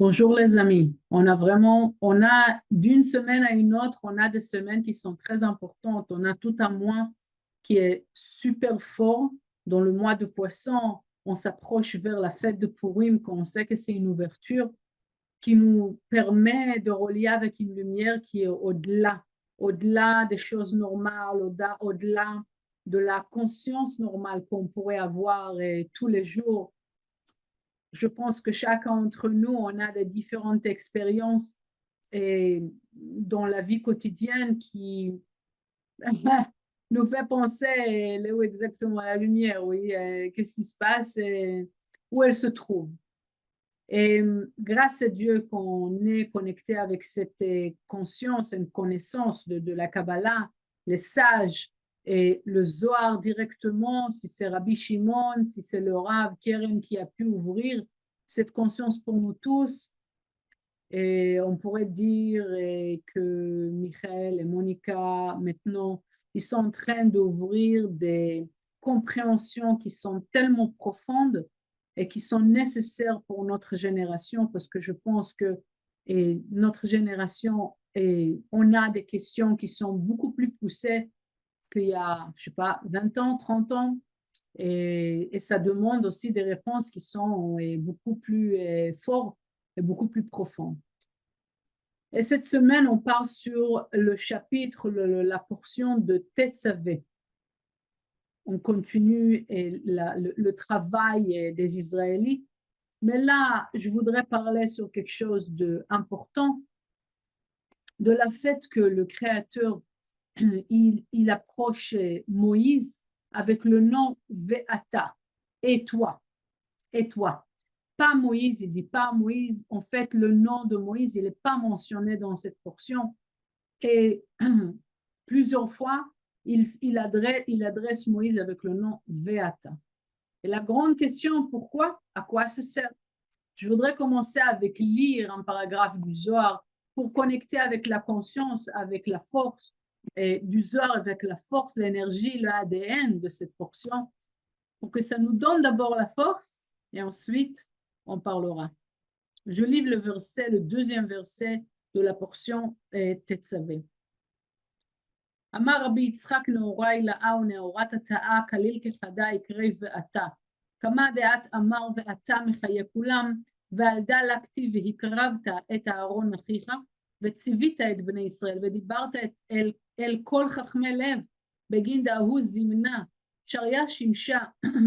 Bonjour les amis. On a d'une semaine à une autre, on a des semaines qui sont très importantes. On a tout un mois qui est super fort. Dans le mois de Poisson, on s'approche vers la fête de Purim, quand on sait que c'est une ouverture qui nous permet de relier avec une lumière qui est au-delà des choses normales, au-delà de la conscience normale qu'on pourrait avoir tous les jours. Je pense que chacun d'entre nous, on a des différentes expériences et dans la vie quotidienne qui nous fait penser elle est où exactement la lumière, oui, qu'est-ce qui se passe et où elle se trouve. Et grâce à Dieu qu'on est connecté avec cette conscience, une connaissance de la Kabbalah, les sages et le Zohar directement, si c'est Rabbi Shimon, si c'est le Rav Keren qui a pu ouvrir cette conscience pour nous tous. Et on pourrait dire que Michael et Monica, maintenant, ils sont en train d'ouvrir des compréhensions qui sont tellement profondes et qui sont nécessaires pour notre génération, parce que je pense que notre génération, on a des questions qui sont beaucoup plus poussées qu'il y a, je sais pas, 20 ans, 30 ans, et ça demande aussi des réponses qui sont beaucoup plus fortes et beaucoup plus profondes. Et cette semaine, on parle sur le chapitre, la portion de Tetzavé. On continue le travail des Israélites. Mais là, je voudrais parler sur quelque chose d'important, de la fait que le Créateur, il approche Moïse avec le nom Ve'ata, et toi, et toi. Pas Moïse, il dit pas Moïse. En fait, le nom de Moïse, il n'est pas mentionné dans cette portion. Et plusieurs fois, il adresse Moïse avec le nom Veata. Et la grande question, pourquoi? À quoi ça sert? Je voudrais commencer avec lire un paragraphe du Zohar pour connecter avec la conscience, avec la force du Zohar, avec la force, l'énergie, le ADN de cette portion, pour que ça nous donne d'abord la force et ensuite on parlera. Je livre le deuxième verset de la portion Tetzavé. אמר רבי יצחק נאורי לאה ונאורת התאה כליל כחדה יקרא ואתה. כמה דעת אמר ואתה מחיי כולם, ועל דא לכתיב והקרבת את אהרון אחיך, וציווית את בני ישראל, ודיברת אל כל חכמי לב, בגין דהוא זמנה, שריה שימשה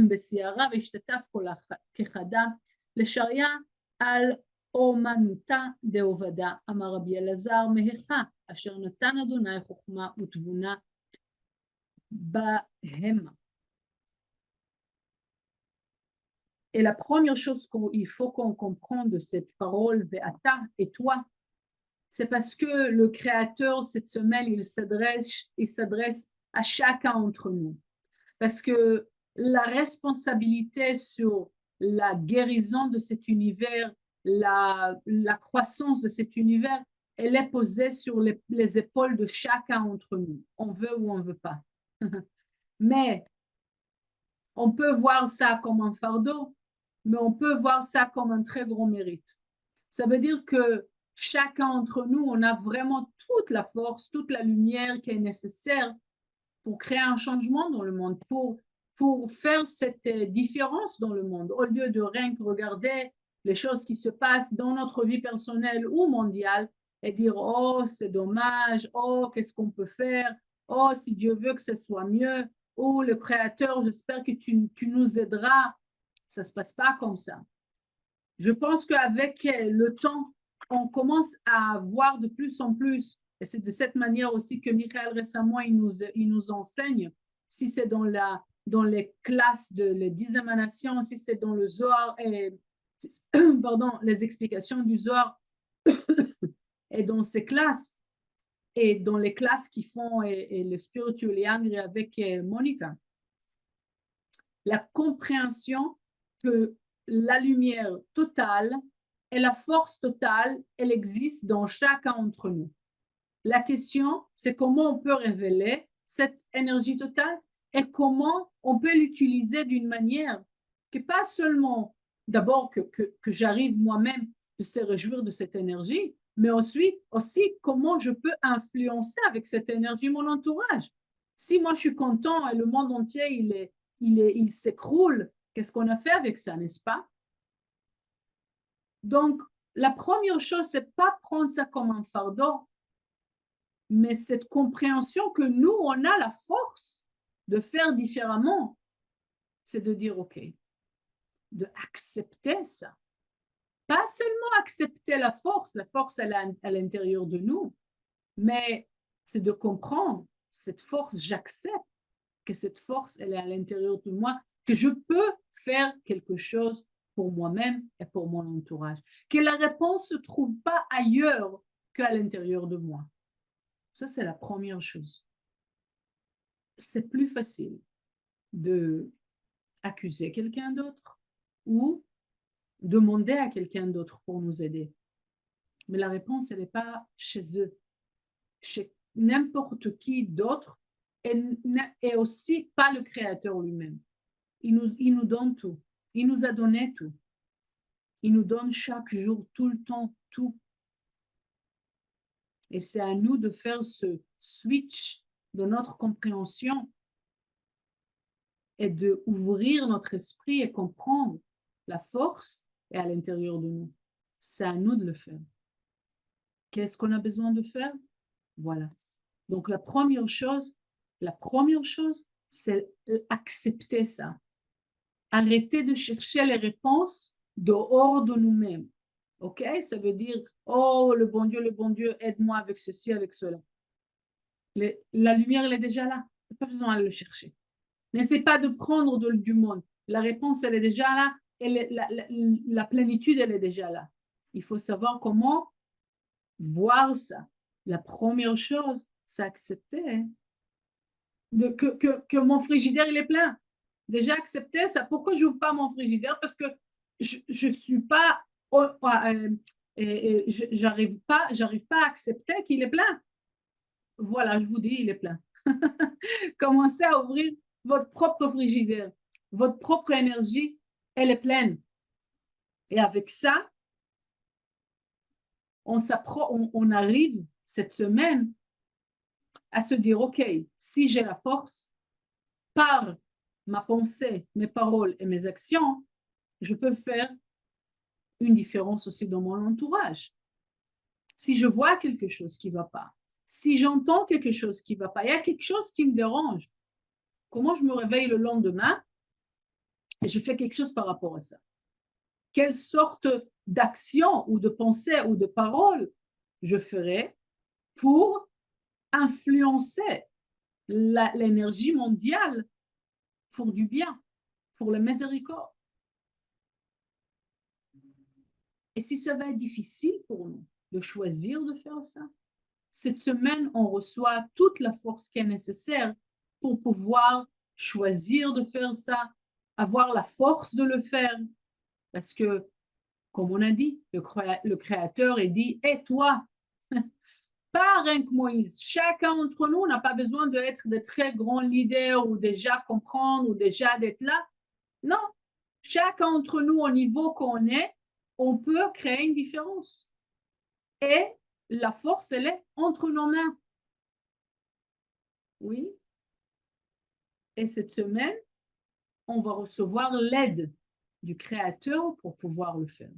בסיירה והשתתף כל כחדה, לשריה על אומנותה דעובדה, אמר רבי אלעזר מהיכה, אשר נתן אדוני חוכמה ותבונה בהמה. Et la première chose qu'il faut qu'on comprenne de cette parole Ve'ata et toi, c'est parce que le Créateur, cette semaine, il s'adresse à chacun d'entre nous. Parce que la responsabilité sur la guérison de cet univers, la croissance de cet univers, elle est posée sur les épaules de chacun d'entre nous. On veut ou on ne veut pas. Mais on peut voir ça comme un fardeau, mais on peut voir ça comme un très grand mérite. Ça veut dire que chacun d'entre nous, on a vraiment toute la force, toute la lumière qui est nécessaire pour créer un changement dans le monde, pour faire cette différence dans le monde, au lieu de rien que regarder les choses qui se passent dans notre vie personnelle ou mondiale et dire, oh, c'est dommage, oh, qu'est-ce qu'on peut faire, oh, si Dieu veut que ce soit mieux, oh, le Créateur, j'espère que tu nous aideras. Ça ne se passe pas comme ça. Je pense qu'avec le temps, on commence à voir de plus en plus, et c'est de cette manière aussi que Michael récemment, il nous enseigne, si c'est dans les classes de les 10 émanations, si c'est dans le Zohar, pardon, les explications du Zohar, et dans ces classes, et dans les classes qui font et le spiritual yang avec Monica, la compréhension que la lumière totale et la force totale, elle existe dans chacun d'entre nous. La question, c'est comment on peut révéler cette énergie totale et comment on peut l'utiliser d'une manière que pas seulement, d'abord que j'arrive moi-même de se réjouir de cette énergie, mais aussi comment je peux influencer avec cette énergie mon entourage. Si moi je suis content et le monde entier il s'écroule, qu'est-ce qu'on a fait avec ça, n'est-ce pas? Donc, la première chose, c'est pas prendre ça comme un fardeau, mais cette compréhension que nous, on a la force de faire différemment, c'est de dire, OK, de accepter ça. Pas seulement accepter la force elle est à l'intérieur de nous, mais c'est de comprendre cette force, j'accepte que cette force, elle est à l'intérieur de moi, que je peux faire quelque chose pour moi-même et pour mon entourage, que la réponse ne se trouve pas ailleurs qu'à l'intérieur de moi. Ça, c'est la première chose. C'est plus facile de accuser quelqu'un d'autre ou demander à quelqu'un d'autre pour nous aider. Mais la réponse, elle n'est pas chez eux, chez n'importe qui d'autre et aussi pas le Créateur lui-même. Il nous donne tout. Il nous a donné tout. Il nous donne chaque jour, tout le temps, tout. Et c'est à nous de faire ce switch de notre compréhension et de ouvrir notre esprit et comprendre la force est à l'intérieur de nous. C'est à nous de le faire. Qu'est-ce qu'on a besoin de faire? Voilà. Donc la première chose, c'est accepter ça. Arrêter de chercher les réponses dehors de nous-mêmes. OK? Ça veut dire, oh, le bon Dieu, aide-moi avec ceci, avec cela. La lumière, elle est déjà là. Tu n'as pas besoin de le chercher. N'essaie pas de prendre du monde. La réponse, elle est déjà là. La plénitude, elle est déjà là. Il faut savoir comment voir ça. La première chose, c'est accepter hein, que mon frigidaire, il est plein. Déjà accepter ça. Pourquoi je n'ouvre pas mon frigidaire? Parce que je ne suis pas, j'arrive pas à accepter qu'il est plein. Voilà, je vous dis, il est plein. Commencez à ouvrir votre propre frigidaire. Votre propre énergie, elle est pleine. Et avec ça, on arrive cette semaine à se dire, OK, si j'ai la force, par ma pensée, mes paroles et mes actions, je peux faire une différence aussi dans mon entourage. Si je vois quelque chose qui ne va pas, si j'entends quelque chose qui ne va pas, il y a quelque chose qui me dérange, comment je me réveille le lendemain et je fais quelque chose par rapport à ça? Quelle sorte d'action ou de pensée ou de parole je ferai pour influencer l'énergie mondiale pour du bien, pour la miséricorde? Et si ça va être difficile pour nous de choisir de faire ça, cette semaine, on reçoit toute la force qui est nécessaire pour pouvoir choisir de faire ça, avoir la force de le faire. Parce que, comme on a dit, le Créateur est dit, et toi, pas rien que Moïse, chacun d'entre nous n'a pas besoin d'être de très grands leaders ou déjà comprendre ou déjà d'être là. Non, chacun d'entre nous, au niveau qu'on est, on peut créer une différence. Et la force, elle est entre nos mains. Oui. Et cette semaine, on va recevoir l'aide du Créateur pour pouvoir le faire.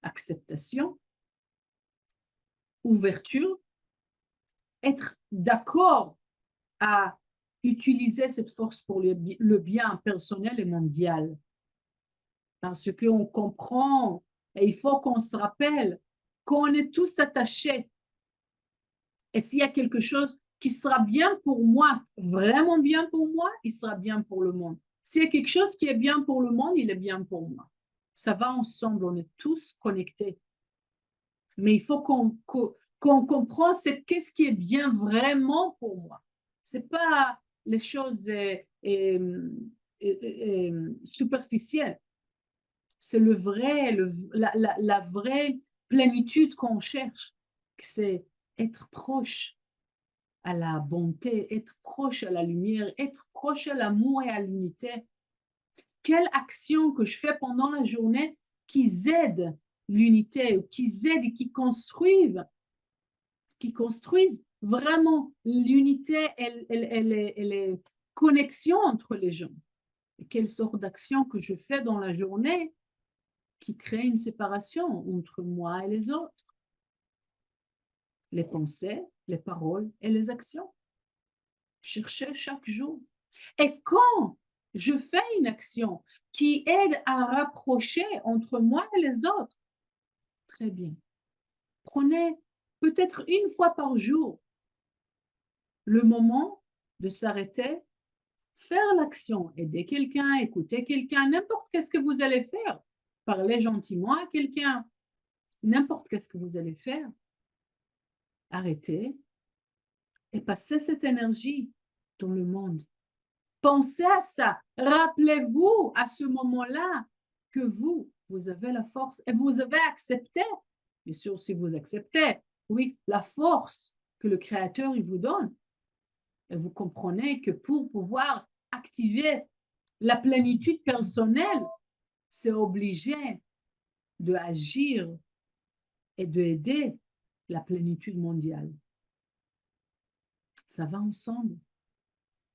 Acceptation, ouverture, être d'accord à utiliser cette force pour le bien personnel et mondial. Parce qu'on comprend et il faut qu'on se rappelle qu'on est tous attachés. Et s'il y a quelque chose qui sera bien pour moi, vraiment bien pour moi, il sera bien pour le monde. S'il y a quelque chose qui est bien pour le monde, il est bien pour moi. Ça va ensemble, on est tous connectés. Mais il faut qu'on comprenne qu'est-ce qui est bien vraiment pour moi. Ce n'est pas les choses superficielles. C'est le vrai, la vraie plénitude qu'on cherche. C'est être proche à la bonté, être proche à la lumière, être proche à l'amour et à l'unité. Quelle action que je fais pendant la journée qui aide l'unité, qui aident et qui construisent vraiment l'unité et les connexions entre les gens. Et quelle sorte d'action que je fais dans la journée qui crée une séparation entre moi et les autres. Les pensées, les paroles et les actions. Cherchez chaque jour. Et quand je fais une action qui aide à rapprocher entre moi et les autres, très bien. Prenez peut-être une fois par jour le moment de s'arrêter, faire l'action, aider quelqu'un, écouter quelqu'un, n'importe qu'est-ce que vous allez faire. Parler gentiment à quelqu'un, n'importe qu'est-ce que vous allez faire. Arrêtez et passez cette énergie dans le monde. Pensez à ça. Rappelez-vous à ce moment-là que vous avez la force et vous avez accepté, bien sûr si vous acceptez, oui, la force que le Créateur il vous donne. Et vous comprenez que pour pouvoir activer la plénitude personnelle, c'est obligé d'agir et d'aider la plénitude mondiale. Ça va ensemble.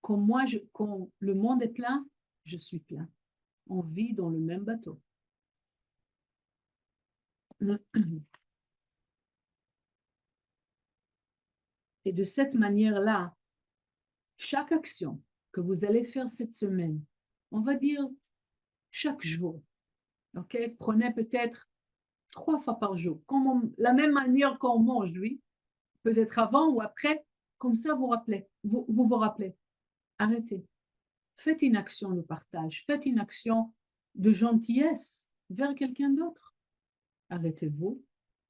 Quand le monde est plein, je suis plein. On vit dans le même bateau. Et de cette manière-là, chaque action que vous allez faire cette semaine, on va dire chaque jour, ok? Prenez peut-être 3 fois par jour, la même manière qu'on mange, oui, peut-être avant ou après, comme ça vous vous rappelez. Arrêtez. Faites une action de partage, faites une action de gentillesse vers quelqu'un d'autre. Arrêtez-vous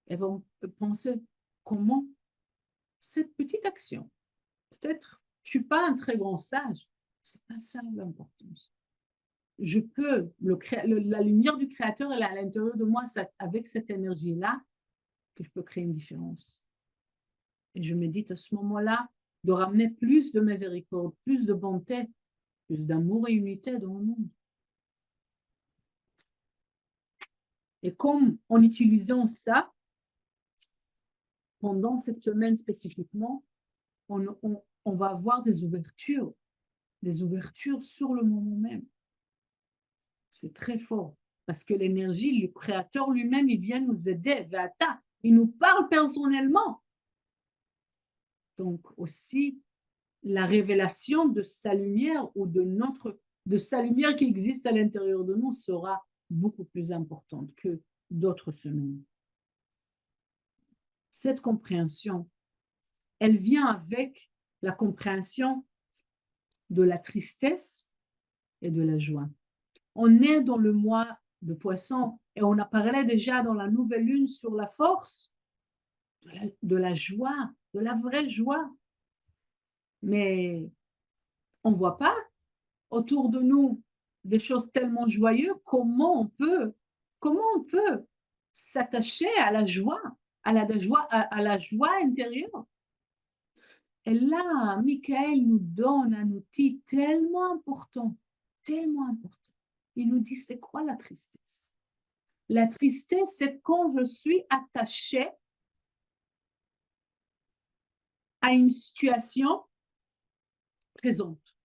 et vous pensez comment cette petite action, peut-être je ne suis pas un très grand sage, c'est pas ça l'importance. Je peux, la lumière du Créateur elle est à l'intérieur de moi, avec cette énergie-là, que je peux créer une différence. Et je médite à ce moment-là de ramener plus de miséricorde, plus de bonté, plus d'amour et unité dans le monde. Et comme en utilisant ça, pendant cette semaine spécifiquement, on va avoir des ouvertures sur le moment même. C'est très fort, parce que l'énergie, le Créateur lui-même, il vient nous aider, Vata, il nous parle personnellement. Donc aussi, la révélation de sa lumière ou de sa lumière qui existe à l'intérieur de nous sera beaucoup plus importante que d'autres semaines. Cette compréhension, elle vient avec la compréhension de la tristesse et de la joie. On est dans le mois de Poisson et on a parlé déjà dans la nouvelle lune sur la force de la joie, de la vraie joie. Mais on ne voit pas autour de nous des choses tellement joyeuses. Comment on peut s'attacher à la joie, à la joie intérieure? Et là, Michael nous donne un outil tellement important, tellement important. Il nous dit, c'est quoi la tristesse? La tristesse, c'est quand je suis attachée à une situation présente.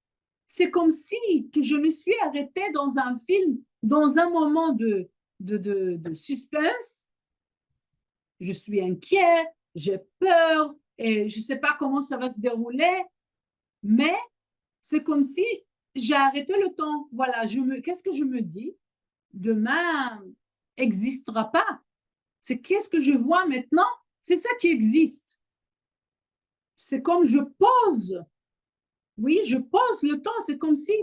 C'est comme si que je me suis arrêtée dans un film, dans un moment de suspense. Je suis inquiet, j'ai peur et je ne sais pas comment ça va se dérouler, mais c'est comme si j'ai arrêté le temps. Voilà, qu'est-ce que je me dis? Demain n'existera pas. C'est qu'est-ce que je vois maintenant? C'est ça qui existe. C'est comme je pose. Oui, je pose le temps. C'est comme si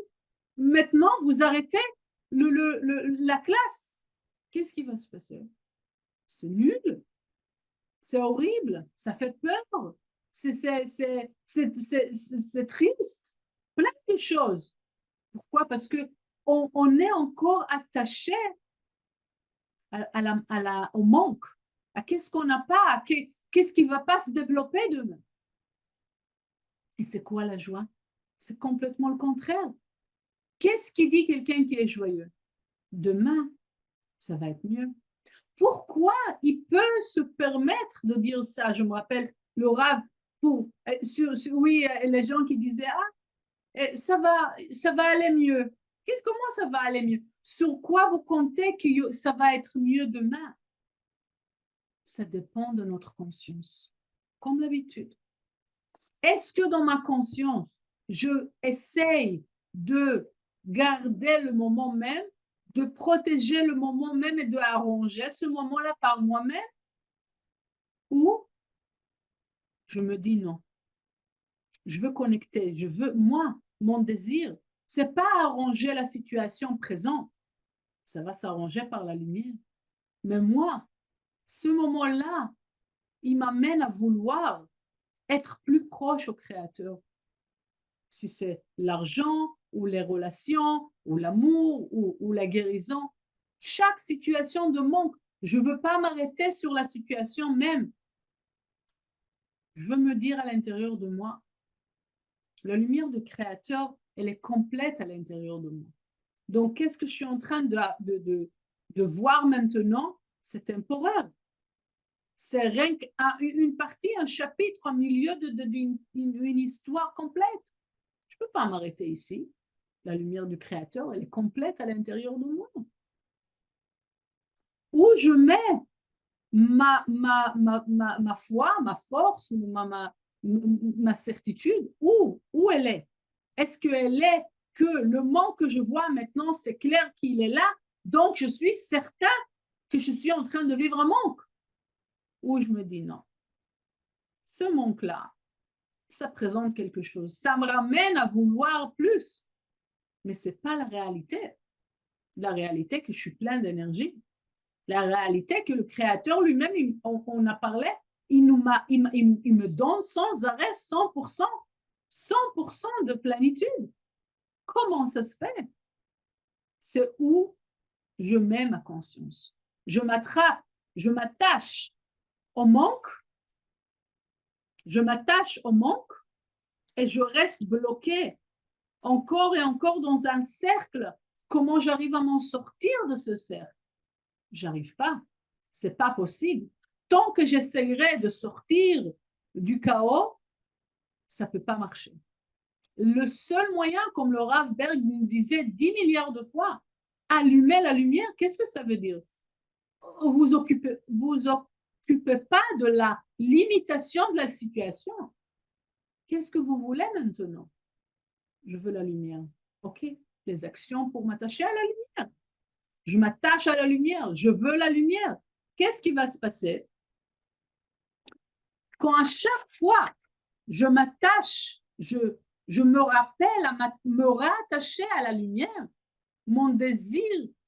maintenant vous arrêtez la classe. Qu'est-ce qui va se passer? C'est nul. C'est horrible. Ça fait peur. C'est triste. Plein de choses. Pourquoi? Parce que on est encore attaché au manque, à qu'est-ce qu'on n'a pas, qu'est-ce qui ne va pas se développer demain. Et c'est quoi la joie? C'est complètement le contraire. Qu'est-ce qui dit quelqu'un qui est joyeux? Demain, ça va être mieux. Pourquoi il peut se permettre de dire ça? Je me rappelle le Rav, oui, les gens qui disaient, ça va aller mieux. Comment ça va aller mieux? Sur quoi vous comptez que ça va être mieux demain? Ça dépend de notre conscience, comme d'habitude. Est-ce que dans ma conscience, je essaye de garder le moment même, de protéger le moment même et de arranger ce moment-là par moi-même? Ou je me dis non, je veux connecter, moi, mon désir, c'est pas arranger la situation présente, ça va s'arranger par la lumière. Mais moi, ce moment-là, il m'amène à vouloir être plus proche au Créateur. Si c'est l'argent, ou les relations, ou l'amour, ou la guérison, chaque situation de manque, je ne veux pas m'arrêter sur la situation même. Je veux me dire à l'intérieur de moi, la lumière du Créateur, elle est complète à l'intérieur de moi. Donc, qu'est-ce que je suis en train de voir maintenant? C'est temporaire. C'est rien qu'une partie, un chapitre, un milieu d'une histoire complète. Je ne peux pas m'arrêter ici. La lumière du Créateur, elle est complète à l'intérieur de moi. Où je mets ma foi, ma force, ma certitude, où elle est? Est-ce qu'elle est que le manque que je vois maintenant, c'est clair qu'il est là, donc je suis certain que je suis en train de vivre un manque? Ou je me dis non, ce manque-là, ça présente quelque chose, ça me ramène à vouloir plus, mais ce n'est pas la réalité. La réalité que je suis plein d'énergie. La réalité que le Créateur lui-même, on a parlé, il me donne sans arrêt 100%, 100% de plénitude. Comment ça se fait? C'est où je mets ma conscience. Je m'attrape, je m'attache au manque, et je reste bloqué encore et encore dans un cercle. Comment j'arrive à m'en sortir de ce cercle? J'arrive pas. C'est pas possible. Tant que j'essayerai de sortir du chaos, ça peut pas marcher. Le seul moyen, comme le Rav Berg nous disait 10 milliards de fois, allumer la lumière, qu'est-ce que ça veut dire? Vous occupez pas de la limitation de la situation. Qu'est-ce que vous voulez maintenant? Je veux la lumière. OK. Les actions pour m'attacher à la lumière. Je m'attache à la lumière. Je veux la lumière. Qu'est-ce qui va se passer? Quand à chaque fois je m'attache, je me rappelle à me rattacher à la lumière, mon désir,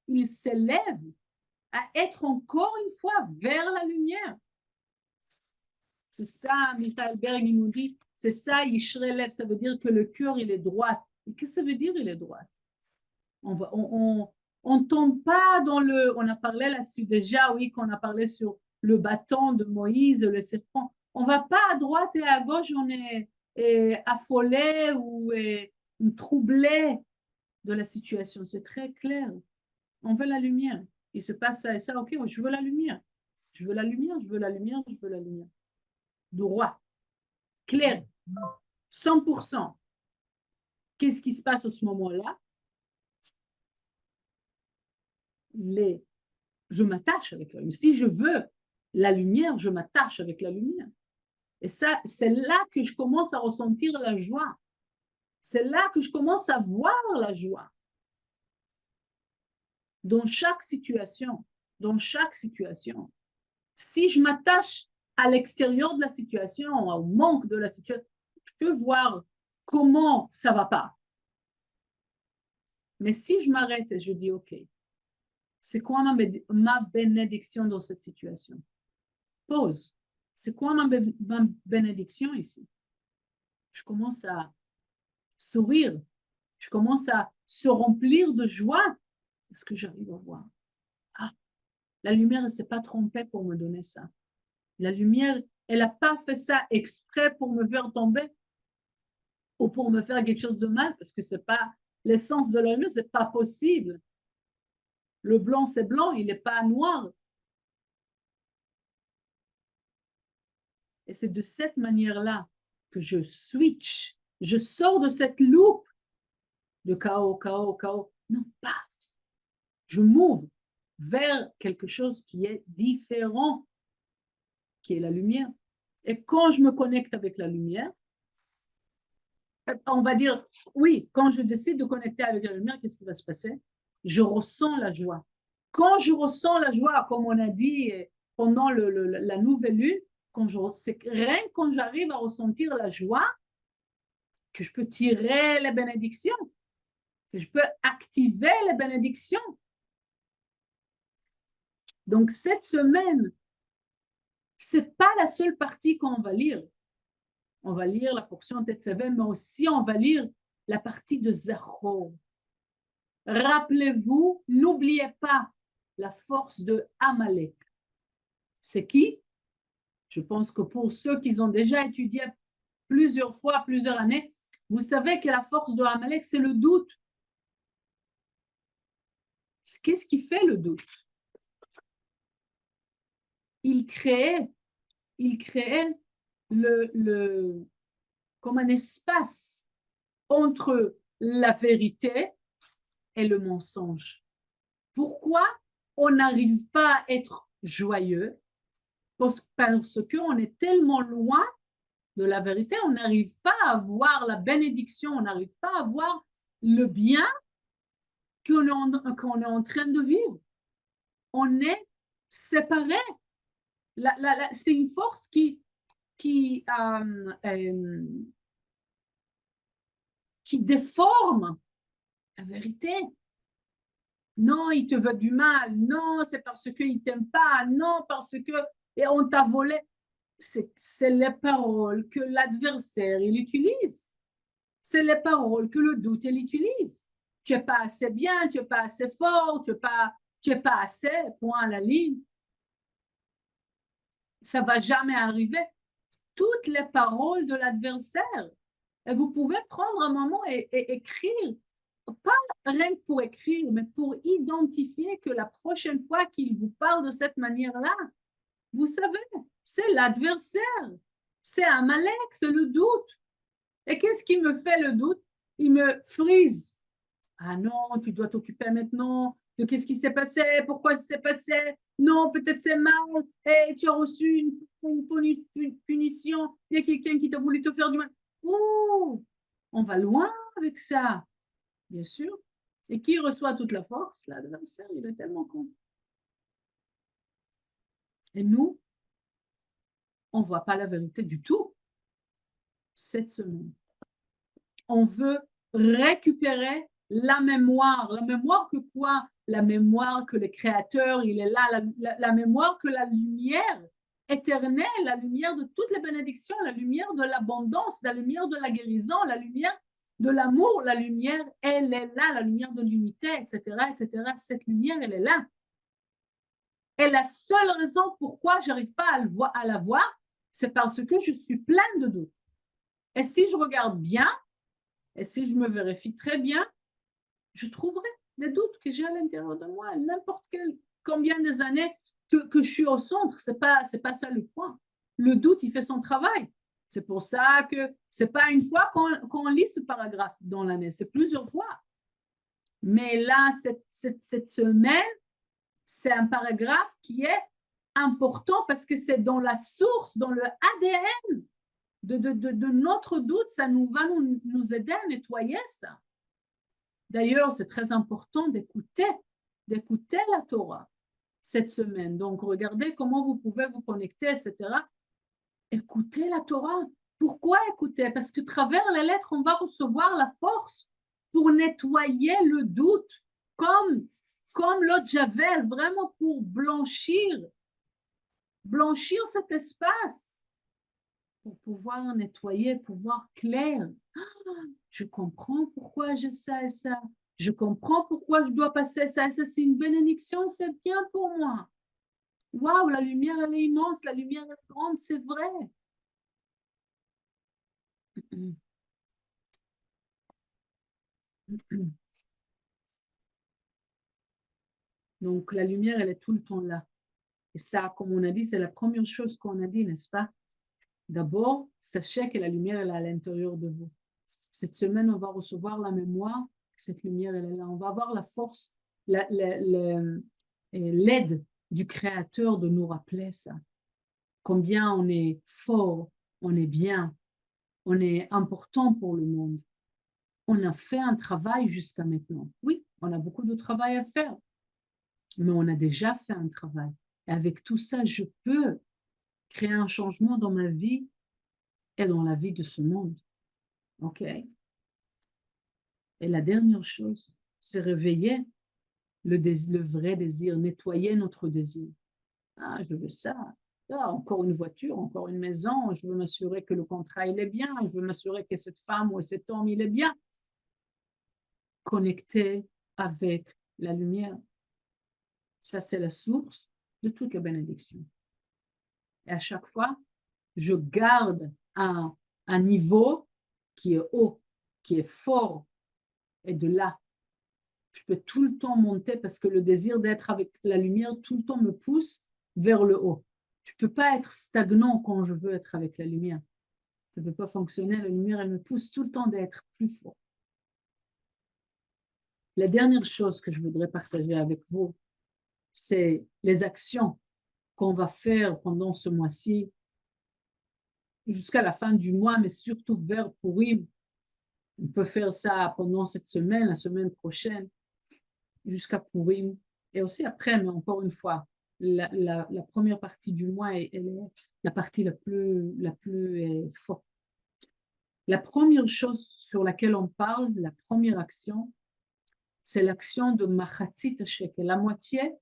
il s'élève à être encore une fois vers la lumière. C'est ça, Michael Berg, il nous dit, c'est ça, Yishrelev, ça veut dire que le cœur, il est droit. Et qu'est-ce que ça veut dire, il est droit? On tombe pas dans on a parlé là-dessus déjà, oui, qu'on a parlé sur le bâton de Moïse, le serpent. On va pas à droite et à gauche, on est affolé ou troublé de la situation. C'est très clair. On veut la lumière. Il se passe ça et ça, ok, je veux la lumière. Je veux la lumière, je veux la lumière, je veux la lumière. Droit, clair, 100%. Qu'est-ce qui se passe à ce moment-là? Je m'attache avec la lumière. Si je veux la lumière, je m'attache avec la lumière. Et ça, c'est là que je commence à ressentir la joie. C'est là que je commence à voir la joie. Dans chaque situation, si je m'attache à l'extérieur de la situation, au manque de la situation, je peux voir comment ça va pas. Mais si je m'arrête et je dis, OK, c'est quoi ma bénédiction dans cette situation? Pause. C'est quoi ma bénédiction ici? Je commence à sourire. Je commence à se remplir de joie parce que j'arrive à voir. Ah, la lumière, elle ne s'est pas trompée pour me donner ça. La lumière, elle n'a pas fait ça exprès pour me faire tomber ou pour me faire quelque chose de mal parce que c'est pas l'essence de la lumière, c'est pas possible. Le blanc, c'est blanc, il n'est pas noir. Et c'est de cette manière-là que je switch, je sors de cette loupe de chaos, chaos, chaos. Non, pas. Je m'ouvre vers quelque chose qui est différent, qui est la lumière. Et quand je me connecte avec la lumière, on va dire, oui, quand je décide de connecter avec la lumière, qu'est-ce qui va se passer? Je ressens la joie. Quand je ressens la joie, comme on a dit pendant la nouvelle lune, c'est rien quand j'arrive à ressentir la joie, que je peux tirer les bénédictions, que je peux activer les bénédictions. Donc, cette semaine, c'est pas la seule partie qu'on va lire. On va lire la portion Tetzavé, mais aussi on va lire la partie de Zachor. Rappelez-vous, n'oubliez pas la force de Amalek. C'est qui? Je pense que pour ceux qui ont déjà étudié plusieurs fois, plusieurs années, vous savez que la force de Amalek, c'est le doute. Qu'est-ce qui fait le doute? Il créait comme un espace entre la vérité et le mensonge. Pourquoi on n'arrive pas à être joyeux? Parce qu'on est tellement loin de la vérité, on n'arrive pas à voir la bénédiction, on n'arrive pas à voir le bien qu'on est en train de vivre. On est séparés. C'est une force qui déforme la vérité. Non, il te veut du mal. Non, c'est parce qu'il ne t'aime pas. Non, parce que et on t'a volé. C'est les paroles que l'adversaire il utilise. C'est les paroles que le doute il utilise. Tu n'es pas assez bien, tu n'es pas assez fort, tu n'es pas assez, point à la ligne. Ça ne va jamais arriver. Toutes les paroles de l'adversaire. Et vous pouvez prendre un moment et écrire, pas rien que pour écrire, mais pour identifier que la prochaine fois qu'il vous parle de cette manière-là, vous savez, c'est l'adversaire, c'est Amalek, c'est le doute. Et qu'est-ce qui me fait le doute? Il me frise. Ah non, tu dois t'occuper maintenant de qu'est-ce qui s'est passé, pourquoi ça s'est passé. Non, peut-être c'est mal, et tu as reçu une punition, il y a quelqu'un qui t'a voulu te faire du mal. Oh, on va loin avec ça, bien sûr. Et qui reçoit toute la force? L'adversaire, il est tellement con. Et nous, on ne voit pas la vérité du tout cette semaine. On veut récupérer la mémoire. La mémoire que quoi? La mémoire que le Créateur, il est là. La mémoire que la lumière éternelle, la lumière de toutes les bénédictions, la lumière de l'abondance, la lumière de la guérison, la lumière de l'amour, la lumière, elle est là, la lumière de l'unité, etc., etc. Cette lumière, elle est là. Et la seule raison pourquoi je n'arrive pas à la voir, c'est parce que je suis pleine de doutes. Et si je regarde bien, et si je me vérifie très bien, je trouverai les doutes que j'ai à l'intérieur de moi, n'importe combien des années que je suis au centre, c'est pas ça le point. Le doute, il fait son travail. C'est pour ça que c'est pas une fois qu'on lit ce paragraphe dans l'année, c'est plusieurs fois. Mais là, cette semaine, c'est un paragraphe qui est important parce que c'est dans la source, dans le ADN de notre doute, ça va nous aider à nettoyer ça. D'ailleurs, c'est très important d'écouter la Torah cette semaine. Donc, regardez comment vous pouvez vous connecter, etc. Écoutez la Torah. Pourquoi écouter? Parce que à travers les lettres, on va recevoir la force pour nettoyer le doute, comme l'eau de Javel, vraiment pour blanchir cet espace, pour pouvoir nettoyer, pour voir clair. Je comprends pourquoi j'ai ça et ça. Je comprends pourquoi je dois passer ça et ça. C'est une bénédiction, c'est bien pour moi. Waouh, la lumière, elle est immense, la lumière est grande, c'est vrai. Donc, la lumière, elle est tout le temps là. Et ça, comme on a dit, c'est la première chose qu'on a dit, n'est-ce pas? D'abord, sachez que la lumière elle est à l'intérieur de vous. Cette semaine, on va recevoir la mémoire, cette lumière elle est là. On va avoir la force, l'aide du Créateur de nous rappeler ça. Combien on est fort, on est bien, on est important pour le monde. On a fait un travail jusqu'à maintenant. Oui, on a beaucoup de travail à faire, mais on a déjà fait un travail. Et avec tout ça, je peux créer un changement dans ma vie et dans la vie de ce monde. OK? Et la dernière chose, c'est réveiller le vrai désir, nettoyer notre désir. Ah, je veux ça. Ah, encore une voiture, encore une maison. Je veux m'assurer que le contrat, il est bien. Je veux m'assurer que cette femme ou cet homme, il est bien. Connecté avec la lumière. Ça, c'est la source de toutes les bénédictions. Et à chaque fois, je garde un niveau qui est haut, qui est fort. Et de là, je peux tout le temps monter parce que le désir d'être avec la lumière tout le temps me pousse vers le haut. Je ne peux pas être stagnant quand je veux être avec la lumière. Ça ne peut pas fonctionner. La lumière, elle me pousse tout le temps d'être plus fort. La dernière chose que je voudrais partager avec vous, c'est les actions qu'on va faire pendant ce mois-ci, jusqu'à la fin du mois, mais surtout vers Purim. On peut faire ça pendant cette semaine, la semaine prochaine, jusqu'à Purim, et aussi après, mais encore une fois, la première partie du mois est la partie la plus forte. La première chose sur laquelle on parle, la première action, c'est l'action de Machatzit shekel, la moitié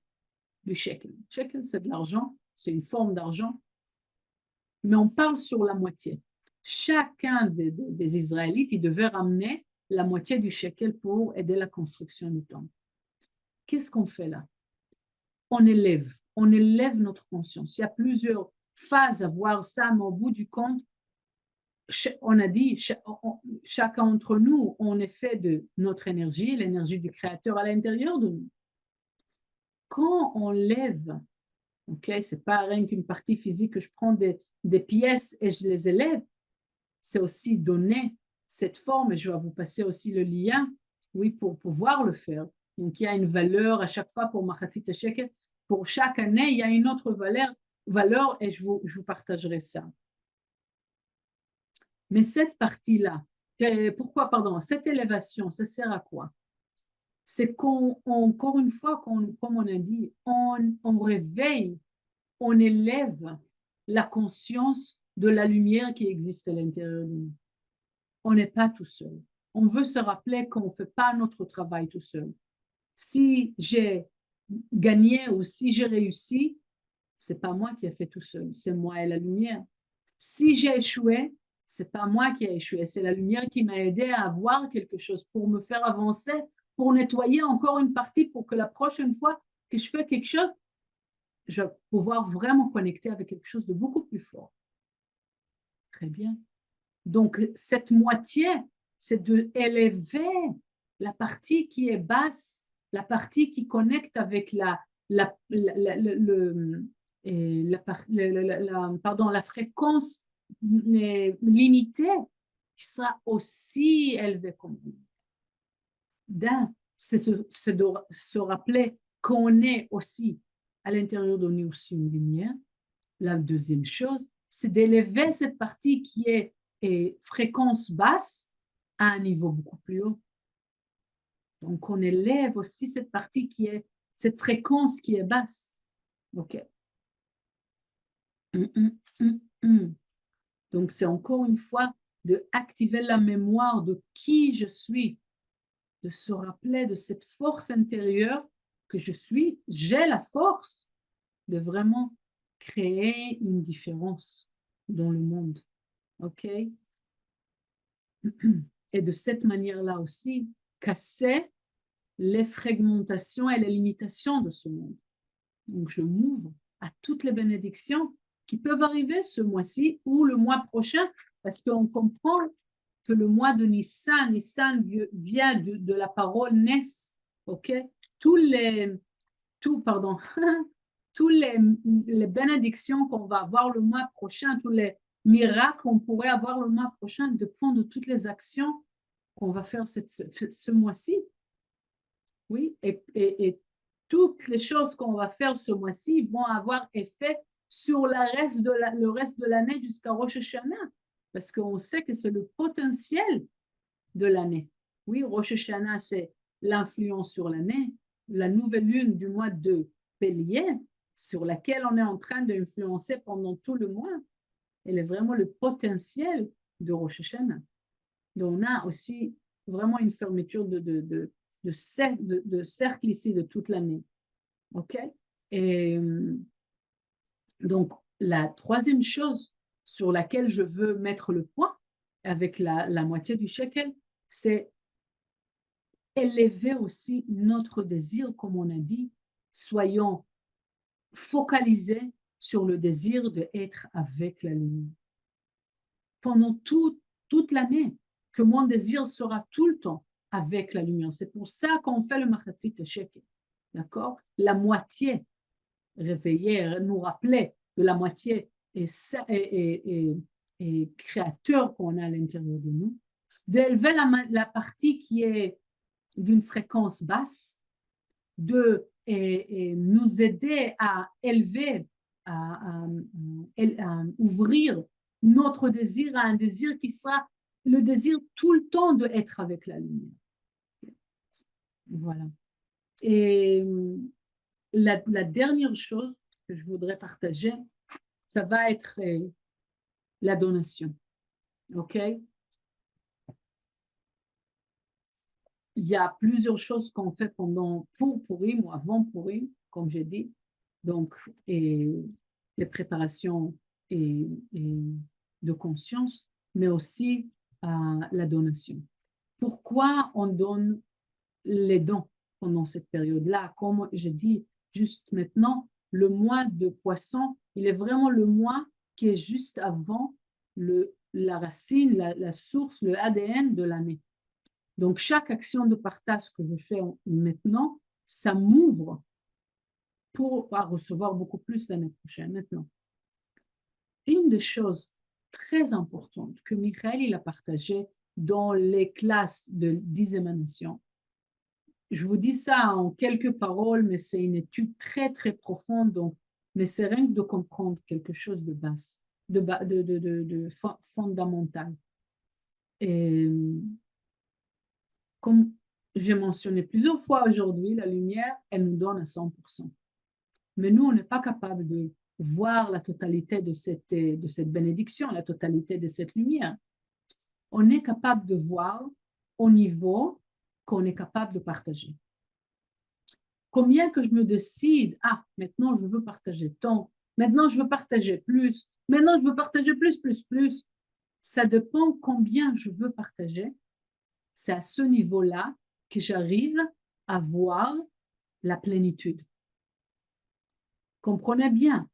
du shekel. Shekel, c'est de l'argent, c'est une forme d'argent, mais on parle sur la moitié. Chacun des Israélites, il devait ramener la moitié du shekel pour aider la construction du temple. Qu'est-ce qu'on fait là? On élève notre conscience. Il y a plusieurs phases à voir ça, mais au bout du compte, on a dit, chacun d'entre nous, on est fait de notre énergie, l'énergie du Créateur à l'intérieur de nous. Quand on lève, ok, c'est pas rien qu'une partie physique que je prends des pièces et je les élève, c'est aussi donner cette forme, et je vais vous passer aussi le lien, oui, pour pouvoir le faire. Donc, il y a une valeur à chaque fois pour Machatzit shekel. Pour chaque année, il y a une autre valeur et je vous partagerai ça. Mais cette partie-là, cette élévation, ça sert à quoi? C'est qu'encore une fois, comme on a dit, on réveille, on élève la conscience de la lumière qui existe à l'intérieur de nous. On n'est pas tout seul. On veut se rappeler qu'on ne fait pas notre travail tout seul. Si j'ai gagné ou si j'ai réussi, c'est pas moi qui ai fait tout seul, c'est moi et la lumière. Si j'ai échoué, c'est pas moi qui ai échoué, c'est la lumière qui m'a aidé à avoir quelque chose pour me faire avancer, pour nettoyer encore une partie pour que la prochaine fois que je fais quelque chose, je vais pouvoir vraiment connecter avec quelque chose de beaucoup plus fort. Très bien. Donc, cette moitié, c'est d'élever la partie qui est basse, la partie qui connecte avec la fréquence limitée, qui sera aussi élevée comme vous. C'est de se rappeler qu'on est aussi à l'intérieur de nous aussi une lumière. La deuxième chose, c'est d'élever cette partie qui est fréquence basse à un niveau beaucoup plus haut. Donc, on élève aussi cette partie qui est, cette fréquence qui est basse. OK. Donc, c'est encore une fois de activer la mémoire de qui je suis, de se rappeler de cette force intérieure que je suis. J'ai la force de vraiment créer une différence dans le monde. OK? Et de cette manière-là aussi, casser les fragmentations et les limitations de ce monde. Donc, je m'ouvre à toutes les bénédictions qui peuvent arriver ce mois-ci ou le mois prochain, parce qu'on comprend que le mois de Nissan vient de la parole Nes, ok? Toutes les bénédictions qu'on va avoir le mois prochain, tous les miracle qu'on pourrait avoir le mois prochain dépend de toutes les actions qu'on va faire ce mois-ci. Oui, et toutes les choses qu'on va faire ce mois-ci vont avoir effet sur le reste de l'année jusqu'à Rosh Hashanah, parce qu'on sait que c'est le potentiel de l'année. Oui, Rosh Hashanah, c'est l'influence sur l'année, la nouvelle lune du mois de Bélier, sur laquelle on est en train d'influencer pendant tout le mois, elle est vraiment le potentiel de Rosh Hashanah. Donc, on a aussi vraiment une fermeture de cercle ici de toute l'année. OK? Et donc, la troisième chose sur laquelle je veux mettre le point avec la moitié du shekel, c'est élever aussi notre désir, comme on a dit, soyons focalisés sur le désir d'être avec la lumière. Pendant toute l'année, que mon désir sera tout le temps avec la lumière. C'est pour ça qu'on fait le Machatzit Shekel. D'accord? La moitié réveiller, nous rappeler de la moitié et créateur qu'on a à l'intérieur de nous, d'élever la partie qui est d'une fréquence basse, de nous aider à élever, à ouvrir notre désir à un désir qui sera le désir tout le temps d'être avec la lumière. Voilà. Et la dernière chose que je voudrais partager, ça va être la donation. OK? Il y a plusieurs choses qu'on fait pour Purim ou avant Purim, comme j'ai dit. Donc, et les préparations de conscience, mais aussi la donation. Pourquoi on donne les dons pendant cette période-là? Comme je dis juste maintenant, le mois de Poisson, il est vraiment le mois qui est juste avant la racine, la source, le ADN de l'année. Donc, chaque action de partage que je fais maintenant, ça m'ouvre pour recevoir beaucoup plus l'année prochaine maintenant. Une des choses très importantes que Michael il a partagé dans les classes de 10e nation, je vous dis ça en quelques paroles, mais c'est une étude très, très profonde, donc, mais c'est rien que de comprendre quelque chose de basse, de fondamental. Et comme j'ai mentionné plusieurs fois aujourd'hui, la lumière, elle nous donne à 100%. Mais nous, on n'est pas capable de voir la totalité de cette bénédiction, la totalité de cette lumière. On est capable de voir au niveau qu'on est capable de partager. Combien que je me décide, maintenant je veux partager tant, maintenant je veux partager plus, maintenant je veux partager plus, ça dépend combien je veux partager. C'est à ce niveau-là que j'arrive à voir la plénitude. Comprenez bien,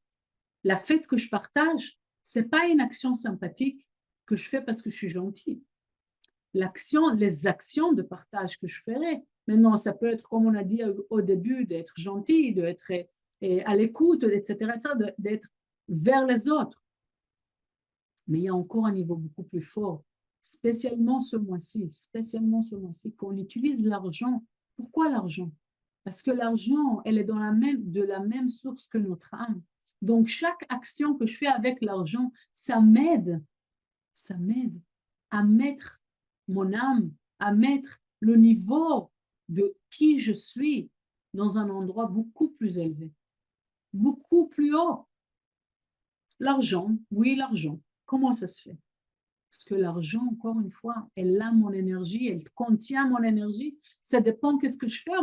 la fête que je partage, ce n'est pas une action sympathique que je fais parce que je suis gentille. Les actions de partage que je ferai, maintenant, ça peut être, comme on a dit au début, d'être gentil, d'être à l'écoute, etc., d'être vers les autres. Mais il y a encore un niveau beaucoup plus fort, spécialement ce mois-ci, qu'on utilise l'argent. Pourquoi l'argent? Parce que l'argent, elle est de la même source que notre âme. Donc, chaque action que je fais avec l'argent, ça m'aide à mettre mon âme, à mettre le niveau de qui je suis dans un endroit beaucoup plus élevé, beaucoup plus haut. L'argent, oui, l'argent. Comment ça se fait? Parce que l'argent, encore une fois, elle a mon énergie, elle contient mon énergie. Ça dépend qu'est-ce que je fais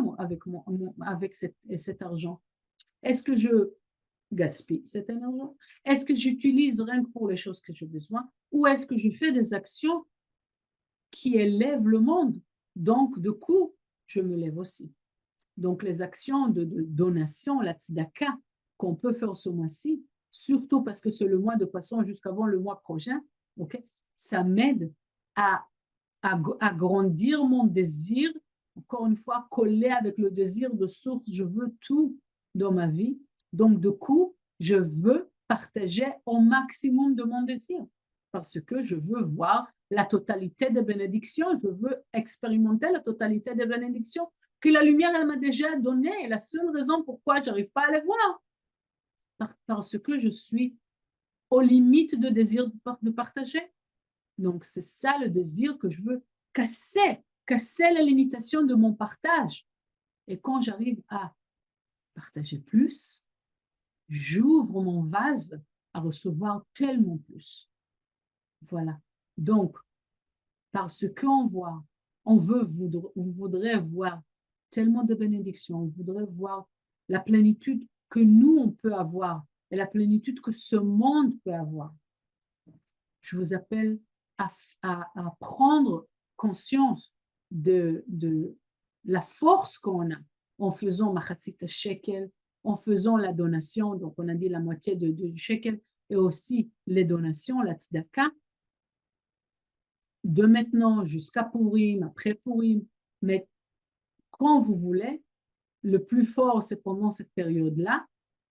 avec cet argent. Est-ce que je gaspille cet argent? Est-ce que j'utilise rien que pour les choses que j'ai besoin? Ou est-ce que je fais des actions qui élèvent le monde? Donc, de coup, je me lève aussi. Donc, les actions de donation, la tzedaka, qu'on peut faire ce mois-ci, surtout parce que c'est le mois de Poisson jusqu'avant le mois prochain, okay, ça m'aide à grandir mon désir, encore une fois, collé avec le désir de source. Je veux tout dans ma vie. Donc, de coup, je veux partager au maximum de mon désir. parce que je veux voir la totalité des bénédictions, je veux expérimenter la totalité des bénédictions que la lumière, elle m'a déjà donné. Et la seule raison pourquoi je n'arrive pas à les voir, parce que je suis aux limites de désir de partager. Donc, c'est ça le désir que je veux casser la limitation de mon partage. Et quand j'arrive à partager plus, j'ouvre mon vase à recevoir tellement plus. Voilà. Donc, parce qu'on voit, on voudrait voir tellement de bénédictions, on voudrait voir la plénitude que nous, on peut avoir et la plénitude que ce monde peut avoir. Je vous appelle à prendre conscience de la force qu'on a en faisant Machatzit Shekel, en faisant la donation, donc on a dit la moitié du shekel, et aussi les donations, la tzedaka, de maintenant jusqu'à Purim, après Purim, mais quand vous voulez, le plus fort, c'est pendant cette période-là.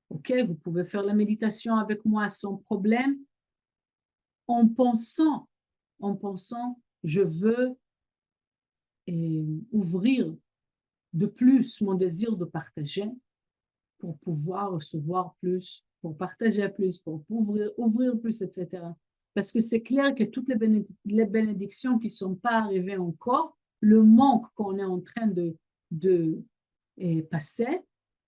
OK, vous pouvez faire la méditation avec moi sans problème, en pensant, je veux ouvrir de plus mon désir de partager pour pouvoir recevoir plus, pour partager plus, pour ouvrir plus, etc. Parce que c'est clair que toutes les bénédictions qui ne sont pas arrivées encore, le manque qu'on est en train de passer,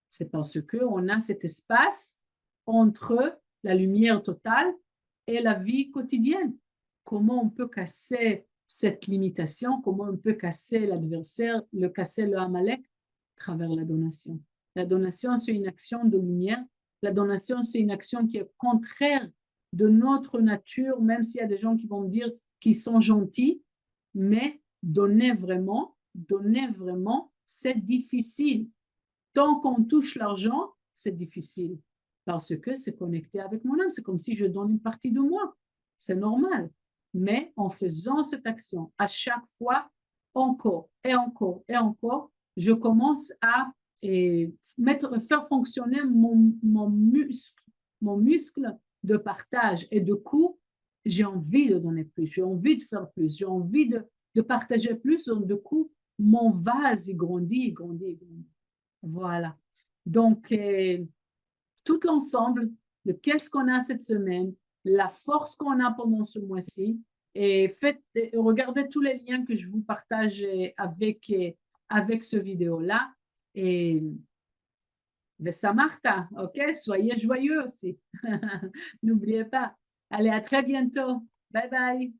c'est parce qu'on a cet espace entre la lumière totale et la vie quotidienne. Comment on peut casser cette limitation, comment on peut casser l'adversaire, casser le Amalek à travers la donation. La donation, c'est une action de lumière. La donation, c'est une action qui est contraire de notre nature, même s'il y a des gens qui vont me dire qu'ils sont gentils, mais donner vraiment, c'est difficile. Tant qu'on touche l'argent, c'est difficile parce que c'est connecté avec mon âme. C'est comme si je donne une partie de moi. C'est normal. Mais en faisant cette action, à chaque fois, encore et encore et encore, je commence à faire fonctionner mon muscle de partage. Et du coup, j'ai envie de donner plus, j'ai envie de faire plus, j'ai envie de partager plus. Donc, du coup, mon vase, il grandit, il grandit, il grandit. Voilà. Donc, tout l'ensemble de qu'est-ce qu'on a cette semaine, la force qu'on a pendant ce mois-ci, et regardez tous les liens que je vous partage avec ce vidéo-là. Et ça Martha, ok? Soyez joyeux aussi. N'oubliez pas. Allez, à très bientôt. Bye bye.